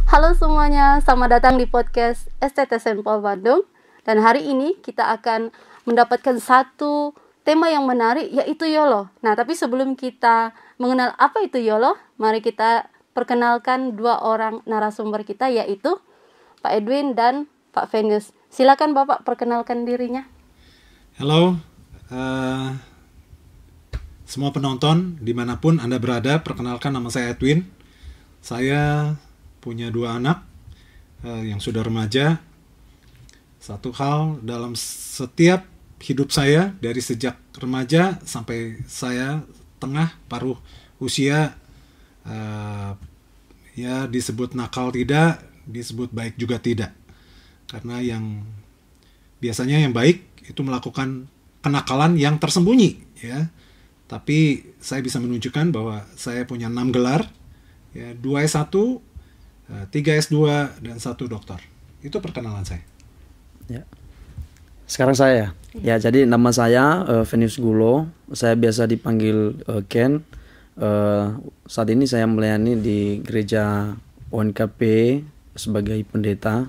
Halo semuanya, selamat datang di podcast STT Sampel Bandung. Dan hari ini kita akan mendapatkan satu tema yang menarik, yaitu YOLO. Nah, tapi sebelum kita mengenal apa itu YOLO, mari kita perkenalkan dua orang narasumber kita, yaitu Pak Edwin dan Pak Venus. Silakan Bapak perkenalkan dirinya. Halo, semua penonton dimanapun Anda berada, perkenalkan nama saya Edwin. Saya punya dua anak yang sudah remaja. Satu hal dalam setiap hidup saya, dari sejak remaja sampai saya tengah paruh usia, ya disebut nakal tidak, disebut baik juga tidak. Karena yang biasanya yang baik itu melakukan kenakalan yang tersembunyi, ya. Tapi saya bisa menunjukkan bahwa saya punya 6 gelar, ya, 2 S1, 3 S2, dan 1 doktor. Itu perkenalan saya. Ya. Sekarang saya. Ya, jadi nama saya Venus Gulo. Saya biasa dipanggil Ken. Saat ini saya melayani di gereja ONKP sebagai pendeta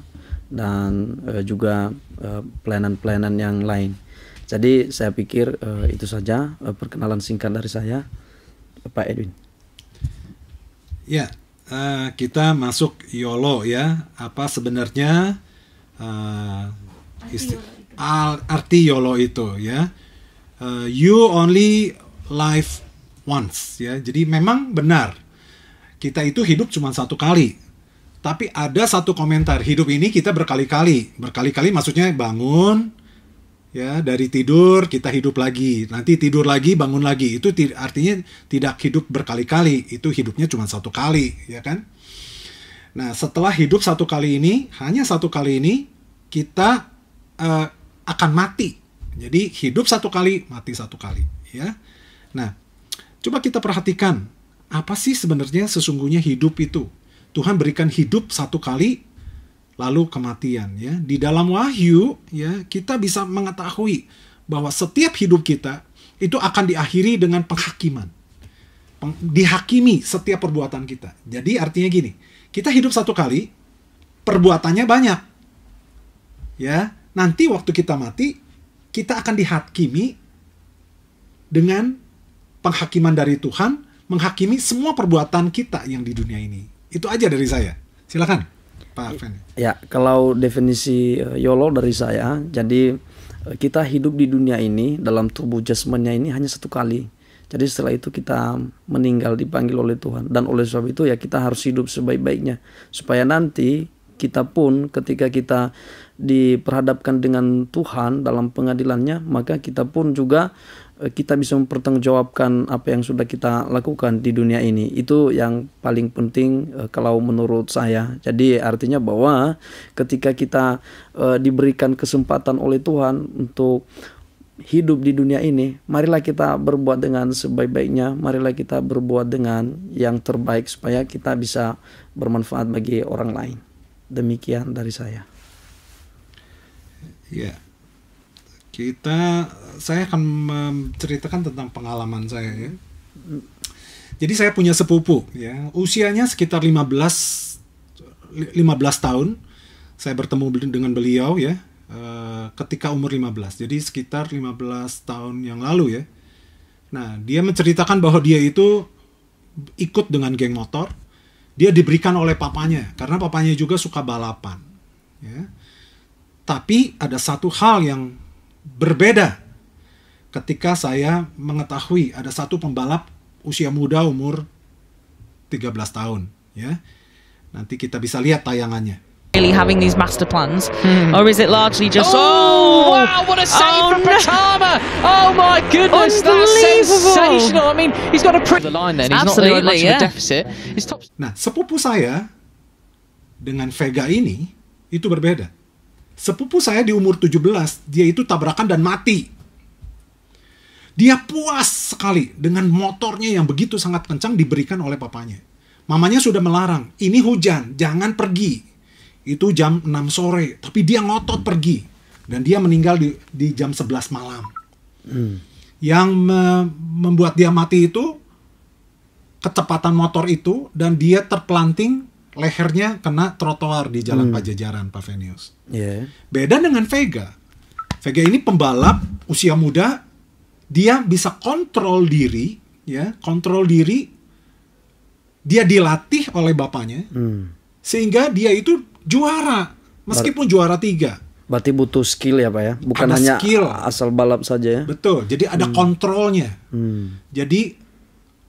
dan juga pelayanan-pelayanan yang lain. Jadi saya pikir itu saja perkenalan singkat dari saya, Pak Edwin. Ya, kita masuk YOLO, ya. Apa sebenarnya arti YOLO itu, ya? You only live once, ya. Jadi memang benar, kita itu hidup cuma satu kali. Tapi ada satu komentar, hidup ini kita berkali-kali. Berkali-kali maksudnya bangun, ya, dari tidur kita hidup lagi, nanti tidur lagi, bangun lagi. Itu artinya tidak hidup berkali-kali, itu hidupnya cuma satu kali, ya kan? Nah, setelah hidup satu kali ini, hanya satu kali ini, kita akan mati. Jadi hidup satu kali, mati satu kali, ya. Nah, coba kita perhatikan, apa sih sebenarnya sesungguhnya hidup itu? Tuhan berikan hidup satu kali, lalu kematian, ya. Di dalam Wahyu, ya, kita bisa mengetahui bahwa setiap hidup kita itu akan diakhiri dengan penghakiman. Dihakimi setiap perbuatan kita. Jadi artinya gini, kita hidup satu kali, perbuatannya banyak. Ya, nanti waktu kita mati, kita akan dihakimi dengan penghakiman dari Tuhan, menghakimi semua perbuatan kita yang di dunia ini. Itu aja dari saya. Silakan, Pak Fen. Ya, kalau definisi YOLO dari saya, jadi kita hidup di dunia ini dalam tubuh jasmania ini hanya satu kali. Jadi setelah itu kita meninggal, dipanggil oleh Tuhan. Dan oleh sebab itu ya kita harus hidup sebaik-baiknya. Supaya nanti kita pun ketika kita diperhadapkan dengan Tuhan dalam pengadilannya, maka kita pun juga kita bisa mempertanggungjawabkan apa yang sudah kita lakukan di dunia ini. Itu yang paling penting kalau menurut saya. Jadi artinya bahwa ketika kita diberikan kesempatan oleh Tuhan untuk hidup di dunia ini, marilah kita berbuat dengan sebaik-baiknya, marilah kita berbuat dengan yang terbaik supaya kita bisa bermanfaat bagi orang lain. Demikian dari saya. Ya. Saya akan menceritakan tentang pengalaman saya, ya. Jadi saya punya sepupu, ya. Usianya sekitar 15 tahun. Saya bertemu dengan beliau, ya, ketika umur 15. Jadi sekitar 15 tahun yang lalu, ya. Nah, dia menceritakan bahwa dia itu ikut dengan geng motor. Dia diberikan oleh papanya, karena papanya juga suka balapan, ya. Tapi ada satu hal yang berbeda ketika saya mengetahui ada satu pembalap usia muda umur 13 tahun, ya. Nanti kita bisa lihat tayangannya. Really having these master plans, or is it largely just wow, what a save from Pratama! Oh my goodness, that's sensational. I mean, he's got a pretty the line then. He's absolutely, not much of a deficit. His top. Nah, sepupu saya dengan Vega ini itu berbeda. Sepupu saya di umur 17, dia itu tabrakan dan mati. Dia puas sekali dengan motornya yang begitu sangat kencang diberikan oleh papanya. Mamanya sudah melarang, ini hujan, jangan pergi. Itu jam 6 sore, tapi dia ngotot pergi. Dan dia meninggal di jam 11 malam. Yang membuat dia mati itu kecepatan motor itu, dan dia terpelanting lehernya kena trotoar di Jalan Pajajaran, Pak Venius. Yeah. Beda dengan Vega. Vega ini pembalap usia muda, dia bisa kontrol diri, ya, kontrol diri. Dia dilatih oleh bapaknya, sehingga dia itu juara, meskipun juara 3. Berarti butuh skill ya Pak ya, bukan Ada hanya skill. asal balap saja ya. Betul, jadi ada kontrolnya. Jadi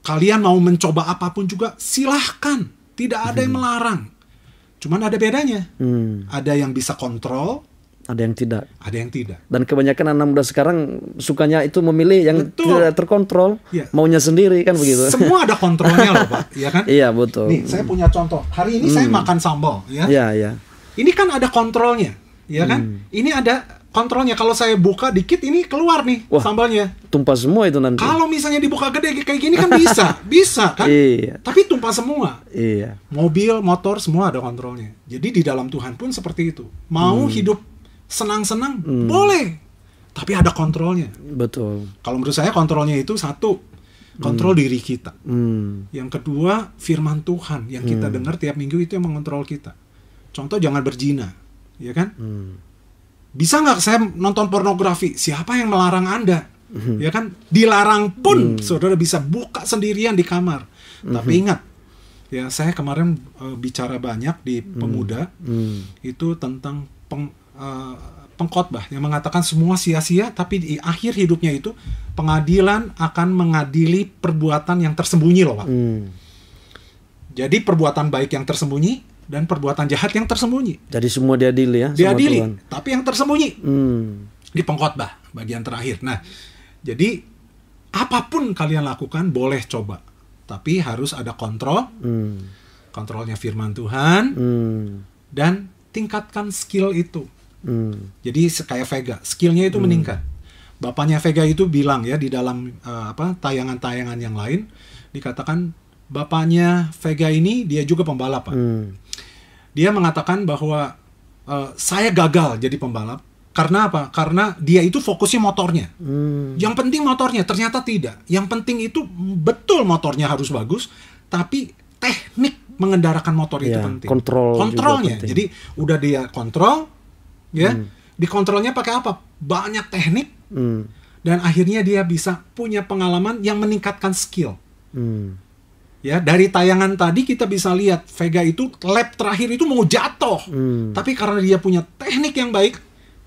kalian mau mencoba apapun juga silahkan, tidak ada yang melarang. Cuman ada bedanya. Ada yang bisa kontrol, ada yang tidak. Ada yang tidak. Dan kebanyakan anak muda sekarang sukanya itu memilih yang tidak terkontrol, maunya sendiri kan begitu. Semua ada kontrolnya loh Pak, ya kan? Iya betul. Nih saya punya contoh. Hari ini saya makan sambal, ya. Iya. Ini kan ada kontrolnya, ya kan? Ini ada kontrolnya. Kalau saya buka dikit, ini keluar nih sambalnya. Tumpah semua itu nanti. Kalau misalnya dibuka gede kayak gini kan bisa kan? Iya. Tapi tumpah semua. Iya. Mobil, motor, semua ada kontrolnya. Jadi di dalam Tuhan pun seperti itu. Mau hidup senang-senang, boleh. Tapi ada kontrolnya. Betul. Kalau menurut saya kontrolnya itu satu, kontrol diri kita. Yang kedua, firman Tuhan yang kita dengar tiap minggu itu yang mengontrol kita. Contoh, jangan berzina, ya kan? Bisa nggak saya nonton pornografi? Siapa yang melarang Anda? Ya kan? Dilarang pun saudara bisa buka sendirian di kamar. Tapi ingat, ya saya kemarin bicara banyak di pemuda itu tentang pengkhotbah yang mengatakan semua sia-sia, tapi di akhir hidupnya itu pengadilan akan mengadili perbuatan yang tersembunyi loh Pak. Jadi perbuatan baik yang tersembunyi dan perbuatan jahat yang tersembunyi. Jadi semua diadili ya. Diadili, tapi yang tersembunyi di pengkhotbah bagian terakhir. Nah, jadi apapun kalian lakukan boleh coba, tapi harus ada kontrol, kontrolnya firman Tuhan, dan tingkatkan skill itu. Jadi kayak Vega, skillnya itu meningkat. Bapaknya Vega itu bilang ya di dalam tayangan-tayangan yang lain, dikatakan bapaknya Vega ini dia juga pembalap Pak. Dia mengatakan bahwa saya gagal jadi pembalap karena apa? Karena dia itu fokusnya motornya. Yang penting motornya, ternyata tidak. Yang penting itu betul motornya harus bagus, tapi teknik mengendarakan motor itu penting. Kontrolnya. Jadi udah dia kontrol, ya, dikontrolnya pakai apa? Banyak teknik, dan akhirnya dia bisa punya pengalaman yang meningkatkan skill. Ya, dari tayangan tadi kita bisa lihat Vega itu lap terakhir itu mau jatuh, tapi karena dia punya teknik yang baik,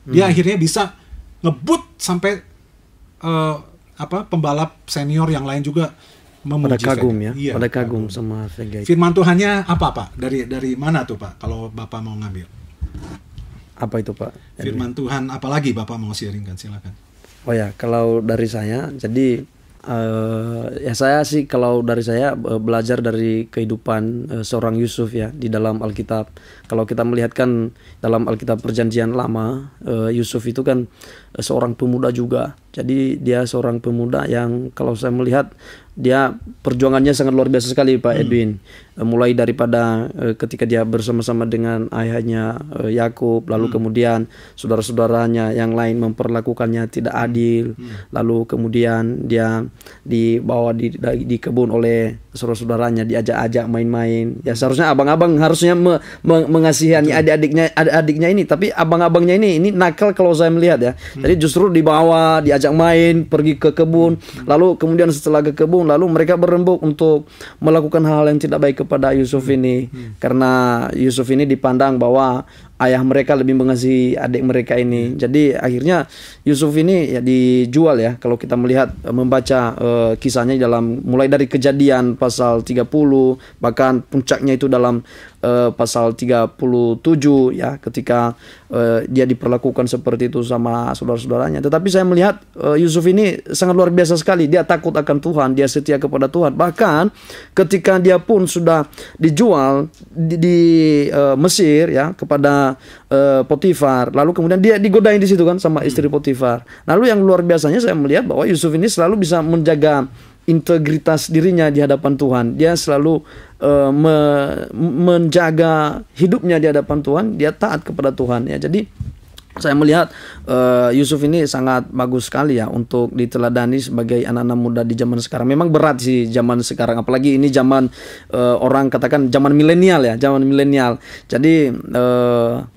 dia akhirnya bisa ngebut sampai pembalap senior yang lain juga memuji pada kagum Vega. ya, Iya, pada kagum sama Vega itu. Firman Tuhannya apa Pak? Dari mana tuh Pak? Kalau Bapak mau ngambil? Apa itu Pak? Firman Tuhan apalagi Bapak mau sharingkan, silakan. Oh ya, kalau dari saya, jadi ya saya sih kalau dari saya belajar dari kehidupan seorang Yusuf ya di dalam Alkitab. Kalau kita melihat kan dalam Alkitab Perjanjian Lama, Yusuf itu kan seorang pemuda juga. Jadi dia seorang pemuda yang kalau saya melihat dia perjuangannya sangat luar biasa sekali Pak Edwin. Mulai daripada ketika dia bersama-sama dengan ayahnya Yakub, lalu kemudian saudara-saudaranya yang lain memperlakukannya tidak adil, lalu kemudian dia dibawa di kebun oleh saudara-saudaranya, diajak-ajak main-main. Ya seharusnya abang-abang harusnya mengasihani adik-adiknya ini, tapi abang-abangnya ini nakal kalau saya melihat ya. Jadi justru dibawa, diajak main, pergi ke kebun, lalu kemudian setelah ke kebun, lalu mereka berembuk untuk melakukan hal-hal yang tidak baik kepada Yusuf ini, karena Yusuf ini dipandang bahwa ayah mereka lebih mengasihi adik mereka ini. Jadi akhirnya Yusuf ini ya dijual ya. Kalau kita melihat membaca kisahnya dalam mulai dari Kejadian pasal 30, bahkan puncaknya itu dalam pasal 37 ya, ketika dia diperlakukan seperti itu sama saudara-saudaranya. Tetapi saya melihat Yusuf ini sangat luar biasa sekali. Dia takut akan Tuhan, dia setia kepada Tuhan. Bahkan ketika dia pun sudah dijual di Mesir ya kepada Potifar, lalu kemudian dia digodain di situ kan sama istri Potifar. Lalu yang luar biasanya saya melihat bahwa Yusuf ini selalu bisa menjaga integritas dirinya di hadapan Tuhan. Dia selalu menjaga hidupnya di hadapan Tuhan. Dia taat kepada Tuhan ya. Jadi Saya melihat Yusuf ini sangat bagus sekali ya untuk diteladani sebagai anak-anak muda di zaman sekarang. Memang berat sih zaman sekarang, apalagi ini zaman orang katakan zaman milenial ya, zaman milenial. Jadi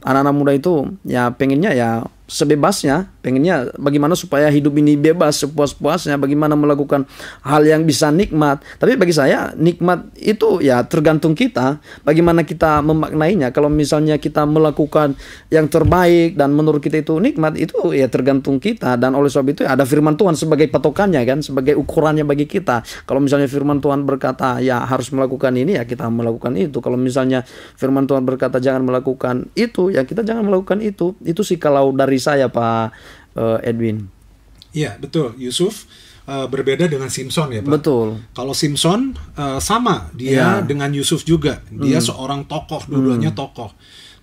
anak-anak muda itu ya pengennya ya sebebasnya, pengennya bagaimana supaya hidup ini bebas sepuas-puasnya, bagaimana melakukan hal yang bisa nikmat. Tapi bagi saya nikmat itu ya tergantung kita, bagaimana kita memaknainya. Kalau misalnya kita melakukan yang terbaik dan menurut kita itu nikmat, itu ya tergantung kita. Dan oleh sebab itu ya ada firman Tuhan sebagai patokannya kan, sebagai ukurannya bagi kita. Kalau misalnya firman Tuhan berkata ya harus melakukan ini, ya kita melakukan itu. Kalau misalnya firman Tuhan berkata jangan melakukan itu, ya kita jangan melakukan itu. Itu sih kalau dari saya Pak Edwin. Iya betul, Yusuf berbeda dengan Simpson ya Pak. Betul. Kalau Simpson sama dia dengan Yusuf juga, dia seorang tokoh, dua-duanya tokoh.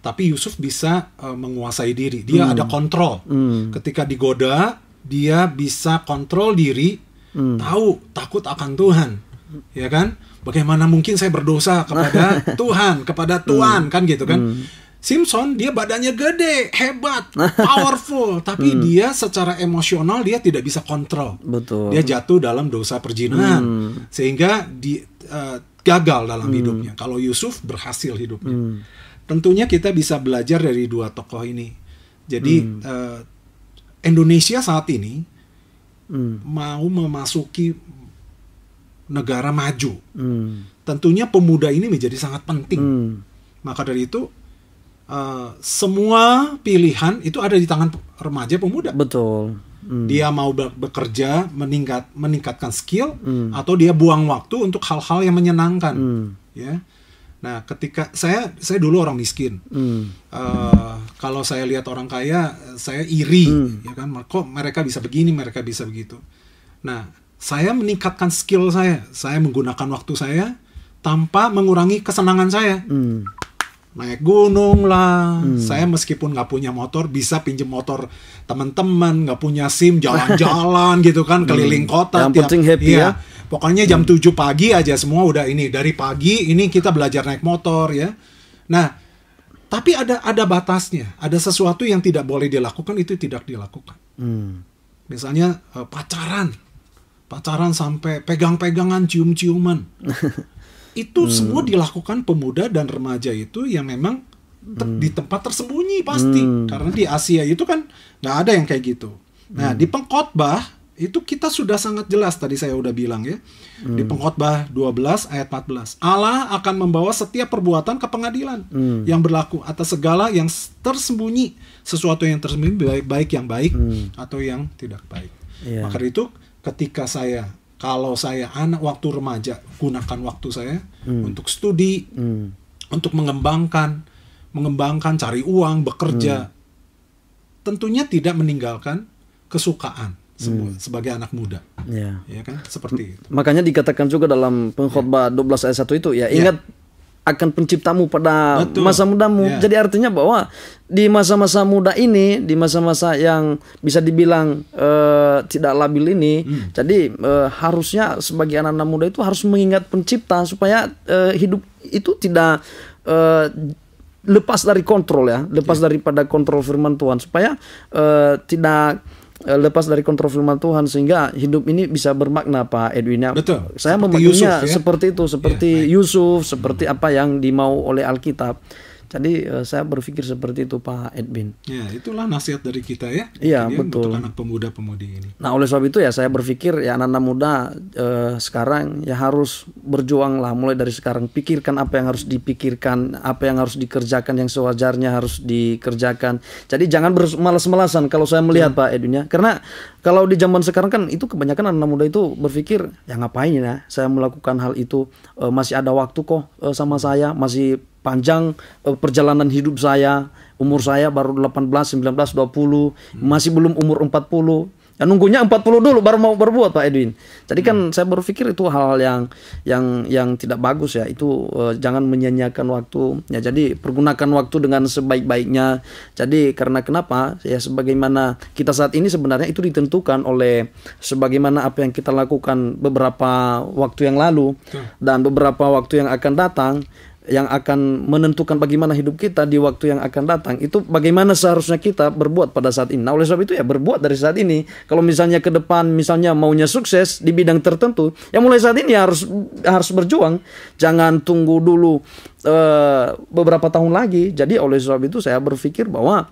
Tapi Yusuf bisa menguasai diri, dia ada kontrol. Ketika digoda, dia bisa kontrol diri, tahu takut akan Tuhan, ya kan? Bagaimana mungkin saya berdosa kepada Tuhan, kepada Tuhan kan gitu kan? Simpson dia badannya gede, hebat, powerful, tapi dia secara emosional dia tidak bisa kontrol. Betul. Dia jatuh dalam dosa perzinahan sehingga gagal dalam hidupnya. Kalau Yusuf berhasil hidupnya. Tentunya kita bisa belajar dari dua tokoh ini. Jadi Indonesia saat ini mau memasuki negara maju. Tentunya pemuda ini menjadi sangat penting. Maka dari itu semua pilihan itu ada di tangan remaja pemuda. Betul. Dia mau bekerja, meningkatkan skill, atau dia buang waktu untuk hal-hal yang menyenangkan. Ya. Nah, ketika saya dulu orang miskin, kalau saya lihat orang kaya, saya iri, ya kan? Kok mereka bisa begini, mereka bisa begitu. Nah, saya meningkatkan skill saya menggunakan waktu saya tanpa mengurangi kesenangan saya. Naik gunung lah, saya meskipun nggak punya motor bisa pinjem motor teman-teman, nggak punya SIM jalan-jalan gitu kan keliling kota. Yang penting happy ya. Pokoknya jam 7 pagi aja semua udah ini, dari pagi ini kita belajar naik motor ya. Nah, tapi ada batasnya, ada sesuatu yang tidak boleh dilakukan, itu tidak dilakukan. Misalnya pacaran sampai pegang-pegangan, cium-ciuman. Itu semua dilakukan pemuda dan remaja itu yang memang di tempat tersembunyi pasti. Karena di Asia itu kan nggak ada yang kayak gitu. Nah, di Pengkhotbah itu kita sudah sangat jelas, tadi saya udah bilang ya. Di Pengkhotbah 12 ayat 14. Allah akan membawa setiap perbuatan ke pengadilan yang berlaku atas segala yang tersembunyi. Sesuatu yang tersembunyi, baik yang baik atau yang tidak baik. Maka itu ketika kalau saya anak waktu remaja, gunakan waktu saya untuk studi, untuk mengembangkan, cari uang, bekerja. Tentunya tidak meninggalkan kesukaan sebagai anak muda. Ya kan? Seperti itu. Makanya dikatakan juga dalam Pengkhotbah 12 ayat 1 itu ya, ingat akan penciptamu pada masa mudamu. Jadi artinya bahwa di masa-masa muda ini, di masa-masa yang bisa dibilang tidak labil ini, jadi harusnya sebagai anak-anak muda itu harus mengingat pencipta supaya hidup itu tidak lepas dari kontrol ya, lepas daripada kontrol firman Tuhan, supaya tidak lepas dari kontrol firman Tuhan, sehingga hidup ini bisa bermakna Pak Edwin. Betul. Saya memaknainya seperti itu, seperti Yusuf, seperti apa yang dimau oleh Alkitab. Jadi saya berpikir seperti itu Pak Edwin. Ya, itulah nasihat dari kita ya. Iya, betul. Untuk anak pemuda-pemudi ini. Nah, oleh sebab itu ya saya berpikir ya anak-anak muda sekarang ya harus berjuang lah, mulai dari sekarang. Pikirkan apa yang harus dipikirkan, apa yang harus dikerjakan, yang sewajarnya harus dikerjakan. Jadi jangan bermalas-malasan kalau saya melihat Pak Edwin ya. Karena kalau di zaman sekarang kan itu kebanyakan anak-anak muda itu berpikir ya ngapain ya saya melakukan hal itu, masih ada waktu kok sama saya, masih panjang perjalanan hidup saya, umur saya baru 18, 19, 20, masih belum umur 40. Ya nunggunya 40 dulu baru mau berbuat Pak Edwin. Jadi kan saya berpikir itu hal-hal yang tidak bagus ya. Itu jangan menyia-nyiakan waktu. Ya jadi pergunakan waktu dengan sebaik-baiknya. Jadi karena kenapa? Ya sebagaimana kita saat ini sebenarnya itu ditentukan oleh sebagaimana apa yang kita lakukan beberapa waktu yang lalu dan beberapa waktu yang akan datang. yang akan menentukan bagaimana hidup kita di waktu yang akan datang, itu bagaimana seharusnya kita berbuat pada saat ini. Nah, oleh sebab itu ya berbuat dari saat ini. Kalau misalnya ke depan misalnya maunya sukses di bidang tertentu, ya mulai saat ini harus berjuang. Jangan tunggu dulu beberapa tahun lagi. Jadi oleh sebab itu saya berpikir bahwa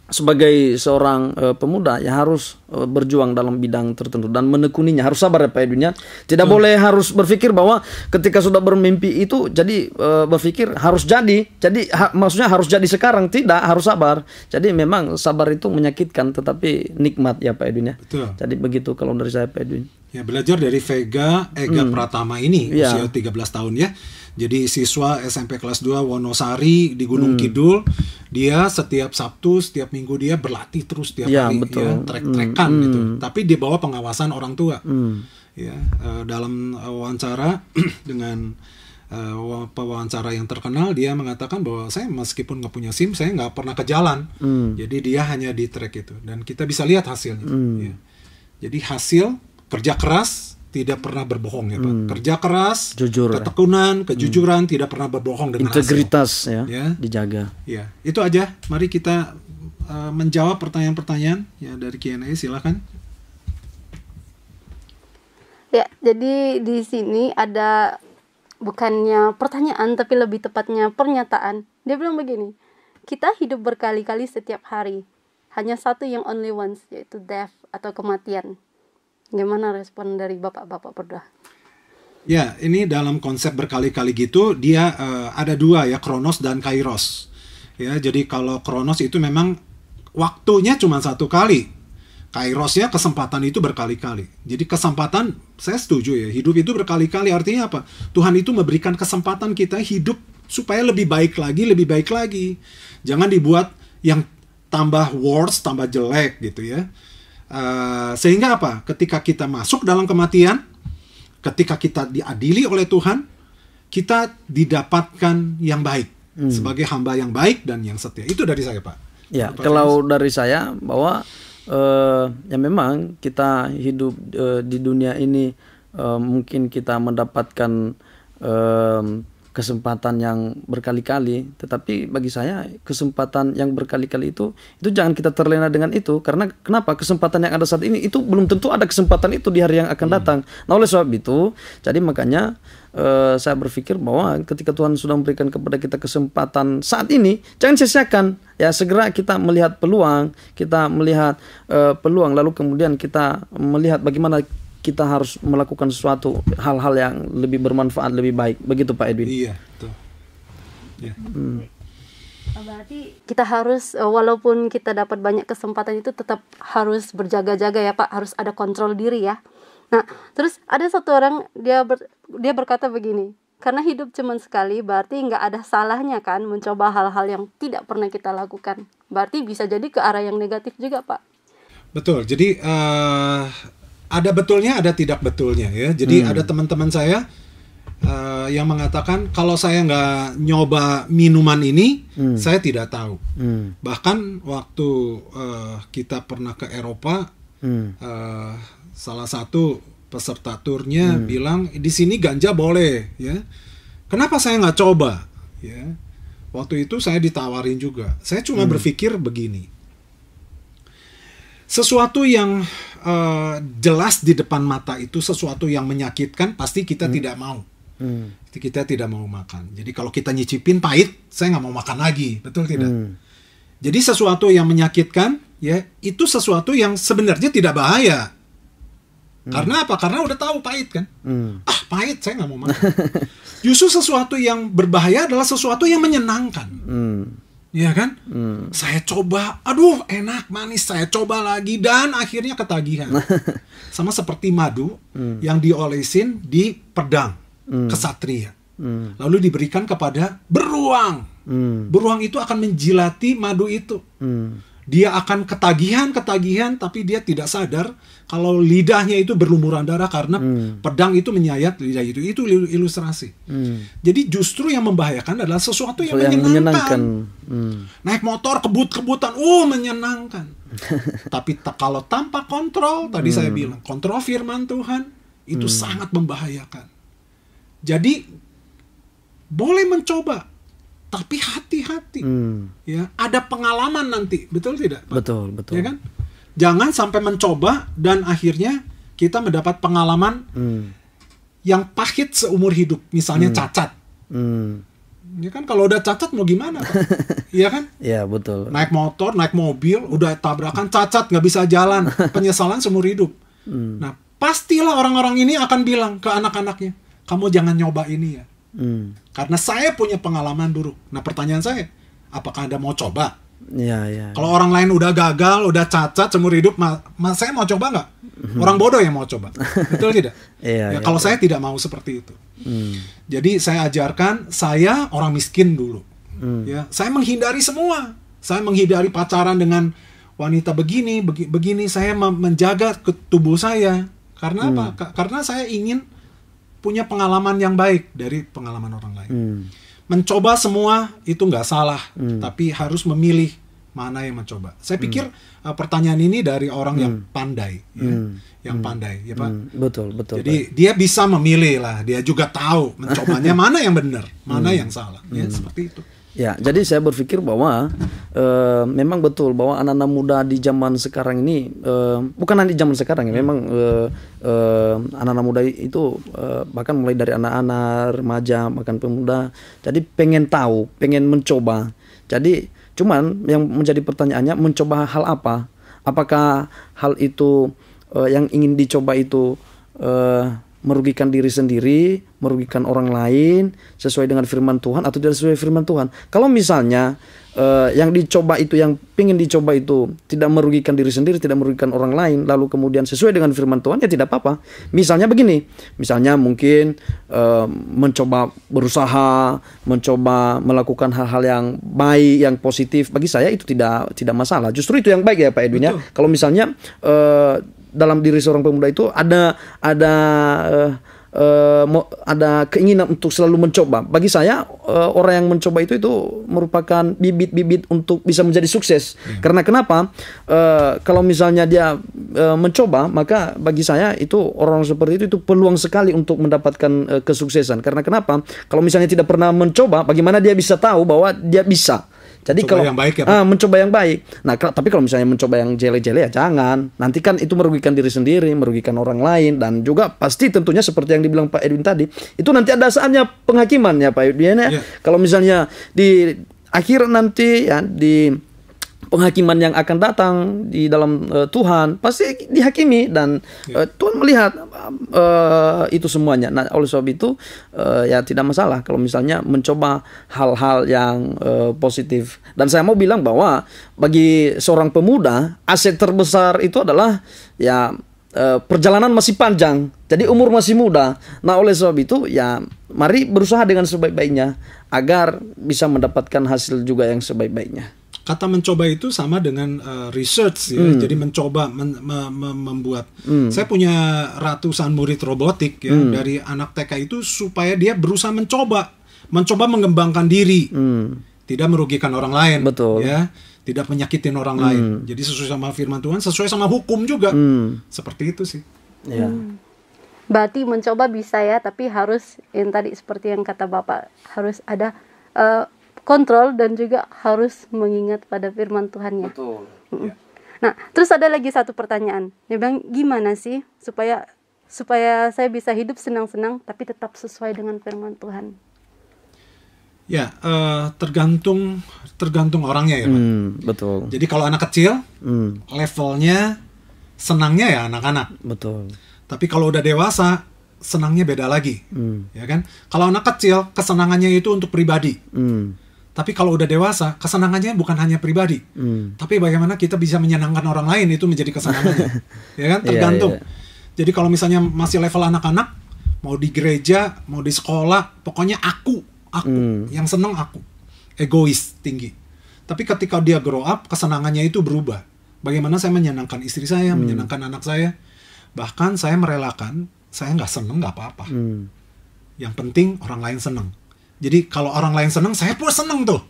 sebagai seorang pemuda ya harus berjuang dalam bidang tertentu dan menekuninya, harus sabar ya Pak Edwin ya. Tidak boleh harus berpikir bahwa ketika sudah bermimpi itu jadi berpikir harus jadi maksudnya harus jadi sekarang. Tidak, harus sabar. Jadi memang sabar itu menyakitkan tetapi nikmat ya Pak Edwin ya. Betul. Jadi begitu kalau dari saya Pak Edwin. Ya, belajar dari Ega Pratama ini usia 13 tahun ya. Jadi siswa SMP kelas 2 Wonosari di Gunung Kidul, dia setiap Sabtu, setiap Minggu dia berlatih terus tiap hari, ya, trek-trekan gitu. Tapi di bawah pengawasan orang tua. Ya, dalam wawancara dengan pewawancara yang terkenal, dia mengatakan bahwa saya meskipun nggak punya SIM, saya nggak pernah ke jalan. Jadi dia hanya di trek itu, dan kita bisa lihat hasilnya. Ya. Jadi hasil kerja keras, tidak pernah berbohong ya Pak. Kerja keras, jujur, ketekunan, kejujuran, tidak pernah berbohong dengan integritas hasil. ya, dijaga. Ya, itu aja. Mari kita menjawab pertanyaan-pertanyaan ya dari Q&A, silakan. Ya, jadi di sini ada bukannya pertanyaan tapi lebih tepatnya pernyataan. Dia bilang begini, kita hidup berkali-kali setiap hari. Hanya satu yang only once, yaitu death atau kematian. Gimana respon dari bapak-bapak berdua? Ya, ini dalam konsep berkali-kali gitu, dia ada dua ya, Kronos dan Kairos. Ya, jadi kalau Kronos itu memang waktunya cuma satu kali. Kairosnya kesempatan itu berkali-kali. Jadi kesempatan, saya setuju ya, hidup itu berkali-kali. Artinya apa? Tuhan itu memberikan kesempatan kita hidup supaya lebih baik lagi. Jangan dibuat yang tambah worse, tambah jelek gitu ya. Sehingga apa? Ketika kita masuk dalam kematian, ketika kita diadili oleh Tuhan, kita didapatkan yang baik sebagai hamba yang baik dan yang setia. Itu dari saya Pak. Ya, kalau dari saya bahwa ya memang kita hidup di dunia ini mungkin kita mendapatkan kesempatan yang berkali-kali, tetapi bagi saya kesempatan yang berkali-kali itu jangan kita terlena dengan itu, karena kenapa? Kesempatan yang ada saat ini itu belum tentu ada kesempatan itu di hari yang akan datang. Nah, oleh sebab itu, jadi makanya saya berpikir bahwa ketika Tuhan sudah memberikan kepada kita kesempatan saat ini, jangan sia-siakan. Ya, segera kita melihat peluang, lalu kemudian kita melihat bagaimana kita harus melakukan sesuatu hal-hal yang lebih bermanfaat, lebih baik. Begitu Pak Edwin. Iya, betul. Ya. Berarti kita harus, walaupun kita dapat banyak kesempatan itu, tetap harus berjaga-jaga ya Pak, harus ada kontrol diri ya. Nah, terus ada satu orang, dia berkata begini, karena hidup cuma sekali, berarti nggak ada salahnya kan mencoba hal-hal yang tidak pernah kita lakukan. Berarti bisa jadi ke arah yang negatif juga Pak. Betul, jadi ada betulnya, ada tidak betulnya ya. Jadi ada teman-teman saya yang mengatakan kalau saya nggak nyoba minuman ini, saya tidak tahu. Bahkan waktu kita pernah ke Eropa, salah satu peserta turnya bilang di sini ganja boleh, ya. Kenapa saya nggak coba? Ya. Waktu itu saya ditawarin juga. Saya cuma berpikir begini. Sesuatu yang jelas di depan mata itu sesuatu yang menyakitkan, pasti kita tidak mau. Kita tidak mau makan. Jadi kalau kita nyicipin pahit, saya nggak mau makan lagi, betul tidak? Jadi sesuatu yang menyakitkan, ya itu sesuatu yang sebenarnya tidak bahaya. Karena apa? Karena udah tahu pahit kan. Pahit, saya nggak mau makan. Justru sesuatu yang berbahaya adalah sesuatu yang menyenangkan. Iya kan? Saya coba, aduh enak, manis, saya coba lagi, dan akhirnya ketagihan. Sama seperti madu yang diolesin di pedang kesatria. Lalu diberikan kepada beruang. Beruang itu akan menjilati madu itu. Dia akan ketagihan, tapi dia tidak sadar kalau lidahnya itu berlumuran darah karena pedang itu menyayat lidah itu. Itu ilustrasi. Jadi justru yang membahayakan adalah sesuatu yang menyenangkan. Naik motor kebut-kebutan, menyenangkan. Tapi kalau tanpa kontrol, tadi saya bilang, kontrol firman Tuhan, itu sangat membahayakan. Jadi boleh mencoba, tapi hati-hati. Ya, ada pengalaman nanti, betul tidak, Pak? Betul. Ya kan? Jangan sampai mencoba dan akhirnya kita mendapat pengalaman yang pahit seumur hidup, misalnya cacat. Ya kan, kalau udah cacat mau gimana, Pak? Iya kan? Iya, betul. Naik motor, naik mobil, udah tabrakan, cacat, nggak bisa jalan, penyesalan seumur hidup. Nah, pastilah orang-orang ini akan bilang ke anak-anaknya, kamu jangan nyoba ini ya. Karena saya punya pengalaman buruk. Nah, pertanyaan saya, apakah Anda mau coba? Iya. Kalau orang lain udah gagal, udah cacat seumur hidup, saya mau coba nggak? Orang bodoh yang mau coba. Betul tidak? Iya, Kalau saya tidak mau seperti itu. Jadi saya ajarkan, saya orang miskin dulu. Ya, saya menghindari semua. Saya menghindari pacaran dengan wanita begini. Saya menjaga tubuh saya. Karena apa? Karena saya ingin punya pengalaman yang baik dari pengalaman orang lain. Mencoba semua itu nggak salah, tapi harus memilih mana yang mencoba. Saya pikir pertanyaan ini dari orang yang pandai, yang pandai, ya Pak. Betul. Jadi dia bisa memilih lah, dia juga tahu mencobanya mana yang benar, mana yang salah, ya seperti itu. Ya, jadi saya berpikir bahwa memang betul bahwa anak-anak muda di zaman sekarang ini, bukan hanya di zaman sekarang ya, memang anak-anak muda itu bahkan mulai dari anak-anak, remaja, bahkan pemuda, jadi pengen tahu, pengen mencoba. Jadi cuman yang menjadi pertanyaannya, mencoba hal apa? Apakah hal itu yang ingin dicoba itu merugikan diri sendiri, merugikan orang lain, sesuai dengan firman Tuhan atau tidak sesuai firman Tuhan. Kalau misalnya yang dicoba itu, yang ingin dicoba itu tidak merugikan diri sendiri, tidak merugikan orang lain, lalu kemudian sesuai dengan firman Tuhan, ya tidak apa-apa. Misalnya begini, misalnya mungkin mencoba berusaha, mencoba melakukan hal-hal yang baik, yang positif, bagi saya itu tidak masalah. Justru itu yang baik ya Pak Edwin ya. Kalau misalnya dalam diri seorang pemuda itu ada keinginan untuk selalu mencoba. Bagi saya orang yang mencoba itu merupakan bibit-bibit untuk bisa menjadi sukses. Karena kenapa? Kalau misalnya dia mencoba, maka bagi saya itu orang seperti itu peluang sekali untuk mendapatkan kesuksesan. Karena kenapa? Kalau misalnya tidak pernah mencoba, bagaimana dia bisa tahu bahwa dia bisa? Jadi mencoba kalau yang baik ya, mencoba yang baik. Nah, tapi kalau misalnya mencoba yang jele-jele ya jangan. Nanti kan itu merugikan diri sendiri, merugikan orang lain, dan juga pasti tentunya seperti yang dibilang Pak Edwin tadi, itu nanti ada saatnya penghakiman ya Pak Edwin ya. Kalau misalnya di akhir nanti ya, di penghakiman yang akan datang di dalam Tuhan pasti dihakimi, dan Tuhan melihat itu semuanya. Nah, oleh sebab itu ya tidak masalah kalau misalnya mencoba hal-hal yang positif. Dan saya mau bilang bahwa bagi seorang pemuda, aset terbesar itu adalah ya perjalanan masih panjang, jadi umur masih muda. Nah, oleh sebab itu ya mari berusaha dengan sebaik-baiknya agar bisa mendapatkan hasil juga yang sebaik-baiknya. Kata mencoba itu sama dengan research ya. Jadi mencoba membuat. Saya punya ratusan murid robotik ya, dari anak TK itu, supaya dia berusaha mencoba mengembangkan diri, tidak merugikan orang lain. Betul. Ya, tidak menyakitin orang lain. Jadi sesuai sama firman Tuhan, sesuai sama hukum juga. Seperti itu sih. Ya. Berarti mencoba bisa ya, tapi harus yang tadi seperti yang kata Bapak, harus ada kontrol dan juga harus mengingat pada firman Tuhannya. Betul. Nah, terus ada lagi satu pertanyaan. Dia bilang, gimana sih supaya saya bisa hidup senang-senang tapi tetap sesuai dengan firman Tuhan? Ya, tergantung orangnya ya Pak. Betul. Jadi kalau anak kecil, levelnya senangnya ya anak-anak. Betul. Tapi kalau udah dewasa, senangnya beda lagi. Ya kan? Kalau anak kecil, kesenangannya itu untuk pribadi. Tapi kalau udah dewasa, kesenangannya bukan hanya pribadi, tapi bagaimana kita bisa menyenangkan orang lain, itu menjadi kesenangannya. Ya kan? Tergantung. Jadi kalau misalnya masih level anak-anak, mau di gereja, mau di sekolah, pokoknya aku, yang seneng aku, egois tinggi. Tapi ketika dia grow up, kesenangannya itu berubah. Bagaimana saya menyenangkan istri saya, menyenangkan anak saya, bahkan saya merelakan, saya nggak seneng nggak apa-apa. Yang penting orang lain seneng. Jadi kalau orang lain seneng, saya pun seneng tuh.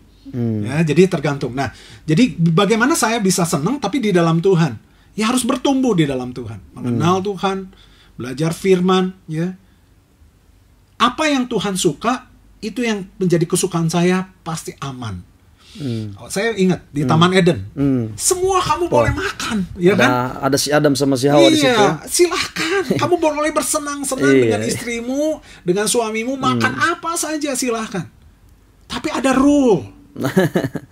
Ya, jadi tergantung. Nah, jadi bagaimana saya bisa seneng tapi di dalam Tuhan? Ya harus bertumbuh di dalam Tuhan, mengenal Tuhan, belajar firman. Ya, apa yang Tuhan suka itu yang menjadi kesukaan saya, pasti aman. Saya ingat di Taman Eden, semua kamu boleh makan, ya kan? Ada si Adam sama si Hawa di situ. Iya, silahkan. Kamu boleh bersenang-senang dengan istrimu, dengan suamimu, makan apa saja silahkan. Tapi ada rule,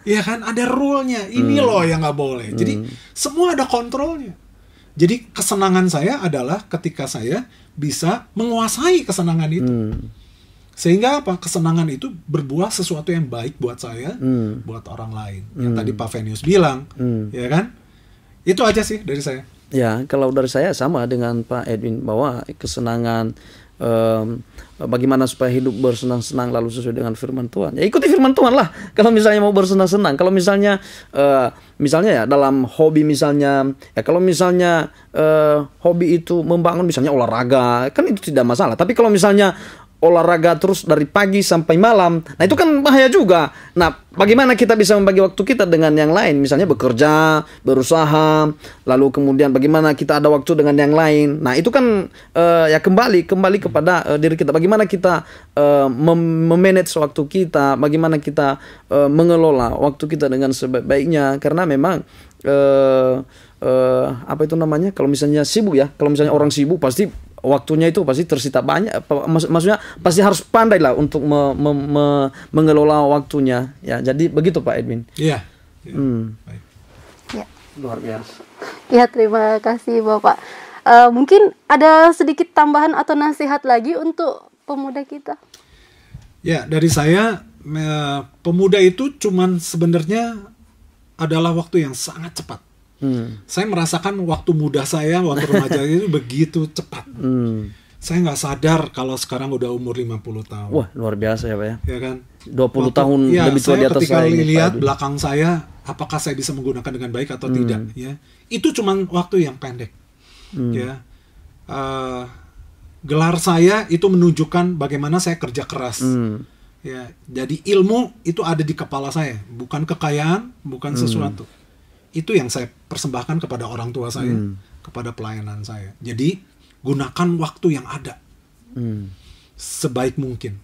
ya kan? Ada rule-nya. Ini loh yang nggak boleh. Jadi semua ada kontrolnya. Jadi kesenangan saya adalah ketika saya bisa menguasai kesenangan itu. Sehingga apa? Kesenangan itu berbuah sesuatu yang baik buat saya, buat orang lain. Yang tadi Pak Venius bilang, ya kan? Itu aja sih dari saya. Ya, kalau dari saya sama dengan Pak Edwin, bahwa kesenangan, bagaimana supaya hidup bersenang-senang lalu sesuai dengan firman Tuhan. Ya ikuti firman Tuhan lah. Kalau misalnya mau bersenang-senang, kalau misalnya ya dalam hobi misalnya, ya kalau misalnya hobi itu membangun misalnya olahraga, kan itu tidak masalah. Tapi kalau misalnya olahraga terus dari pagi sampai malam, nah itu kan bahaya juga. Nah, bagaimana kita bisa membagi waktu kita dengan yang lain, misalnya bekerja, berusaha, lalu kemudian bagaimana kita ada waktu dengan yang lain. Nah itu kan ya kembali kepada diri kita, bagaimana kita memanage waktu kita, bagaimana kita mengelola waktu kita dengan sebaik-baiknya. Karena memang apa itu namanya, kalau misalnya sibuk ya, kalau misalnya orang sibuk pasti waktunya itu pasti tersita banyak, maksudnya pasti harus pandai lah untuk mengelola waktunya ya. Jadi begitu Pak Edwin. Iya. Ya. Luar biasa. Ya, terima kasih Bapak. Mungkin ada sedikit tambahan atau nasihat lagi untuk pemuda kita? Ya, dari saya, pemuda itu cuman sebenarnya adalah waktu yang sangat cepat. Saya merasakan waktu muda saya, waktu remaja itu begitu cepat. Saya nggak sadar kalau sekarang udah umur 50 tahun. Wah, luar biasa ya Pak ya. Ya kan? 20 tahun lebih tua di atas saya. Ketika lihat belakang saya, apakah saya bisa menggunakan dengan baik atau tidak? Ya, itu cuman waktu yang pendek. Ya, gelar saya itu menunjukkan bagaimana saya kerja keras. Ya, jadi ilmu itu ada di kepala saya, bukan kekayaan, bukan sesuatu. Itu yang saya persembahkan kepada orang tua saya, kepada pelayanan saya. Jadi gunakan waktu yang ada sebaik mungkin,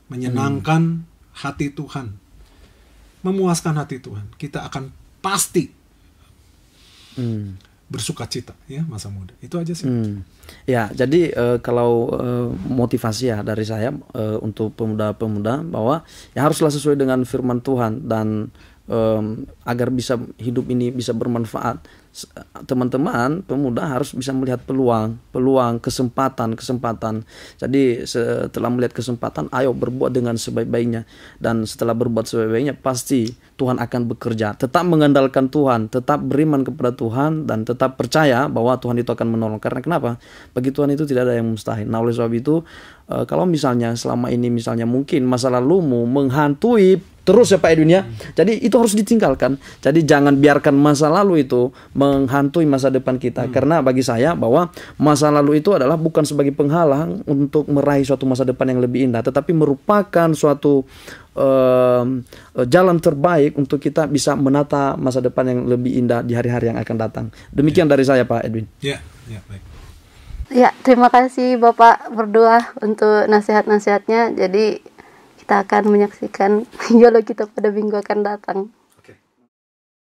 menyenangkan hati Tuhan, memuaskan hati Tuhan. Kita akan pasti bersukacita ya masa muda. Itu aja sih. Ya, jadi kalau motivasi ya dari saya untuk pemuda-pemuda, bahwa ya haruslah sesuai dengan firman Tuhan, dan agar bisa hidup ini bisa bermanfaat, teman-teman pemuda harus bisa melihat peluang, kesempatan. Jadi setelah melihat kesempatan, ayo berbuat dengan sebaik-baiknya, dan setelah berbuat sebaik-baiknya pasti Tuhan akan bekerja. Tetap mengandalkan Tuhan, tetap beriman kepada Tuhan, dan tetap percaya bahwa Tuhan itu akan menolong. Karena kenapa? Bagi Tuhan itu tidak ada yang mustahil. Nah, oleh sebab itu kalau misalnya selama ini misalnya mungkin masa lalumu menghantui terus ya Pak Edwin ya. Jadi itu harus ditinggalkan. Jadi jangan biarkan masa lalu itu menghantui masa depan kita. Karena bagi saya bahwa masa lalu itu adalah bukan sebagai penghalang untuk meraih suatu masa depan yang lebih indah, tetapi merupakan suatu jalan terbaik untuk kita bisa menata masa depan yang lebih indah di hari-hari yang akan datang. Demikian dari saya Pak Edwin. Ya, baik. Ya, terima kasih Bapak berdua untuk nasihat-nasihatnya. Jadi kita akan menyaksikan YOLO kita pada minggu akan datang.